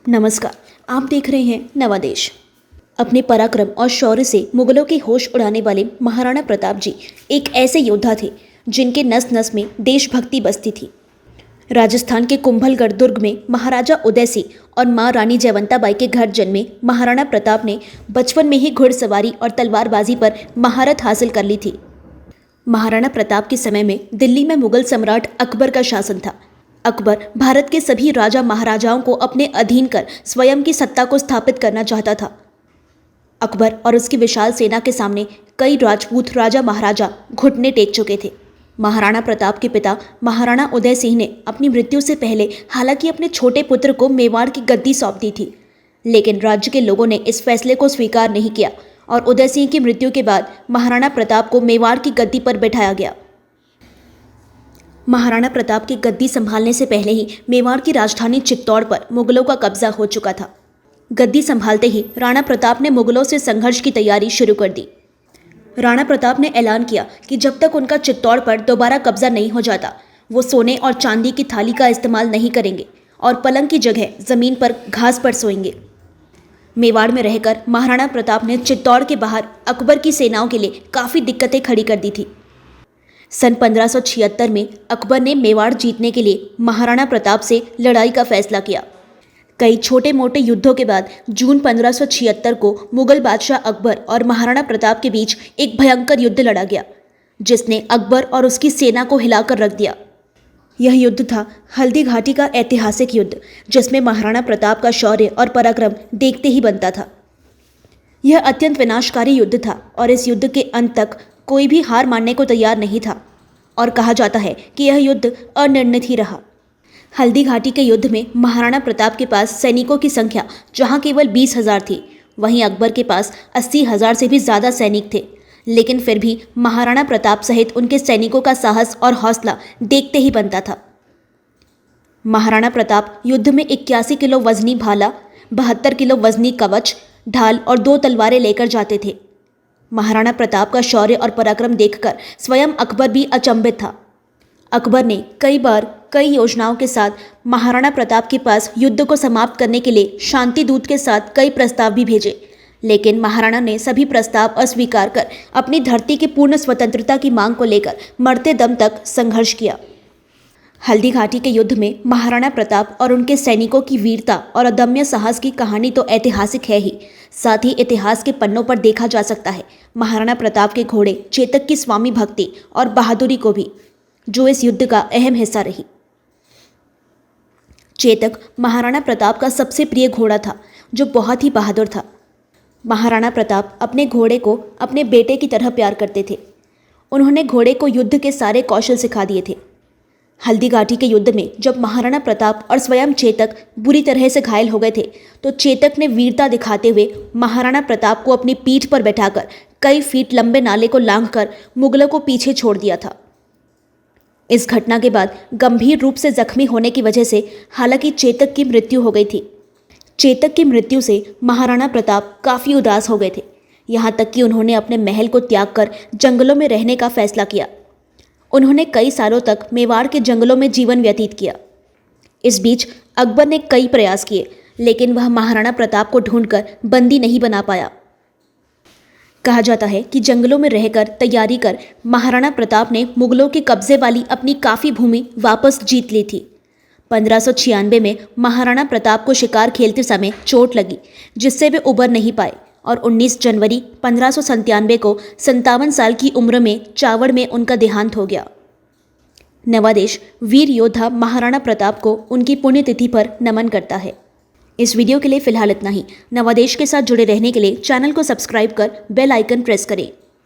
नमस्कार। आप देख रहे हैं नवा देश। अपने पराक्रम और शौर्य से मुगलों के होश उड़ाने वाले महाराणा प्रताप जी एक ऐसे योद्धा थे जिनके नस नस में देशभक्ति बसती थी। राजस्थान के कुंभलगढ़ दुर्ग में महाराजा उदय सिंह और मां रानी जयवंताबाई के घर जन्मे महाराणा प्रताप ने बचपन में ही घुड़सवारी और तलवारबाजी पर महारत हासिल कर ली थी। महाराणा प्रताप के समय में दिल्ली में मुगल सम्राट अकबर का शासन था। अकबर भारत के सभी राजा महाराजाओं को अपने अधीन कर स्वयं की सत्ता को स्थापित करना चाहता था। अकबर और उसकी विशाल सेना के सामने कई राजपूत राजा महाराजा घुटने टेक चुके थे। महाराणा प्रताप के पिता महाराणा उदय सिंह ने अपनी मृत्यु से पहले हालांकि अपने छोटे पुत्र को मेवाड़ की गद्दी सौंप दी थी, लेकिन राज्य के लोगों ने इस फैसले को स्वीकार नहीं किया और उदय सिंह की मृत्यु के बाद महाराणा प्रताप को मेवाड़ की गद्दी पर बैठाया गया। महाराणा प्रताप की गद्दी संभालने से पहले ही मेवाड़ की राजधानी चित्तौड़ पर मुगलों का कब्जा हो चुका था। गद्दी संभालते ही राणा प्रताप ने मुगलों से संघर्ष की तैयारी शुरू कर दी। राणा प्रताप ने ऐलान किया कि जब तक उनका चित्तौड़ पर दोबारा कब्जा नहीं हो जाता, वो सोने और चांदी की थाली का इस्तेमाल नहीं करेंगे और पलंग की जगह जमीन पर घास पर सोएंगे। मेवाड़ में रहकर महाराणा प्रताप ने चित्तौड़ के बाहर अकबर की सेनाओं के लिए काफ़ी दिक्कतें खड़ी कर दी थी। सन 1576 में अकबर ने मेवाड़ जीतने के लिए महाराणा प्रताप से लड़ाई का फैसला किया। कई छोटे मोटे युद्धों के बाद जून 1576 को मुगल बादशाह अकबर और महाराणा प्रताप के बीच एक भयंकर युद्ध लड़ा गया, जिसने अकबर और उसकी सेना को हिलाकर रख दिया। यह युद्ध था हल्दी घाटी का ऐतिहासिक युद्ध, जिसमें महाराणा प्रताप का शौर्य और पराक्रम देखते ही बनता था। यह अत्यंत विनाशकारी युद्ध था और इस युद्ध के अंत तक कोई भी हार मानने को तैयार नहीं था और कहा जाता है कि यह युद्ध अनिर्णित ही रहा। हल्दी घाटी के युद्ध में महाराणा प्रताप के पास सैनिकों की संख्या जहां केवल 20,000 थी, वहीं अकबर के पास 80,000 से भी ज़्यादा सैनिक थे, लेकिन फिर भी महाराणा प्रताप सहित उनके सैनिकों का साहस और हौसला देखते ही बनता था। महाराणा प्रताप युद्ध में 81 किलो वजनी भाला, 72 किलो वजनी कवच, ढाल और 2 तलवारें लेकर जाते थे। महाराणा प्रताप का शौर्य और पराक्रम देखकर स्वयं अकबर भी अचंभित था। अकबर ने कई बार कई योजनाओं के साथ महाराणा प्रताप के पास युद्ध को समाप्त करने के लिए शांति दूत के साथ कई प्रस्ताव भी भेजे, लेकिन महाराणा ने सभी प्रस्ताव अस्वीकार कर अपनी धरती की पूर्ण स्वतंत्रता की मांग को लेकर मरते दम तक संघर्ष किया। हल्दी घाटी के युद्ध में महाराणा प्रताप और उनके सैनिकों की वीरता और अदम्य साहस की कहानी तो ऐतिहासिक है ही, साथ ही इतिहास के पन्नों पर देखा जा सकता है महाराणा प्रताप के घोड़े चेतक की स्वामी भक्ति और बहादुरी को भी, जो इस युद्ध का अहम हिस्सा रही। चेतक महाराणा प्रताप का सबसे प्रिय घोड़ा था, जो बहुत ही बहादुर था। महाराणा प्रताप अपने घोड़े को अपने बेटे की तरह प्यार करते थे। उन्होंने घोड़े को युद्ध के सारे कौशल सिखा दिए थे। हल्दी घाटी के युद्ध में जब महाराणा प्रताप और स्वयं चेतक बुरी तरह से घायल हो गए थे, तो चेतक ने वीरता दिखाते हुए महाराणा प्रताप को अपनी पीठ पर बैठाकर कई फीट लंबे नाले को लांघकर मुगलों को पीछे छोड़ दिया था। इस घटना के बाद गंभीर रूप से जख्मी होने की वजह से हालांकि चेतक की मृत्यु हो गई थी। चेतक की मृत्यु से महाराणा प्रताप काफ़ी उदास हो गए थे, यहाँ तक कि उन्होंने अपने महल को त्याग कर जंगलों में रहने का फैसला किया। उन्होंने कई सालों तक मेवाड़ के जंगलों में जीवन व्यतीत किया। इस बीच अकबर ने कई प्रयास किए, लेकिन वह महाराणा प्रताप को ढूंढकर बंदी नहीं बना पाया। कहा जाता है कि जंगलों में रहकर तैयारी कर महाराणा प्रताप ने मुगलों के कब्जे वाली अपनी काफ़ी भूमि वापस जीत ली थी। 1596 में महाराणा प्रताप को शिकार खेलते समय चोट लगी, जिससे वे उबर नहीं पाए और 19 जनवरी 1597 को 57 साल की उम्र में चावड़ में उनका देहांत हो गया। नवा देश वीर योद्धा महाराणा प्रताप को उनकी पुण्यतिथि पर नमन करता है। इस वीडियो के लिए फिलहाल इतना ही। नवा देश के साथ जुड़े रहने के लिए चैनल को सब्सक्राइब कर बेल आइकन प्रेस करें।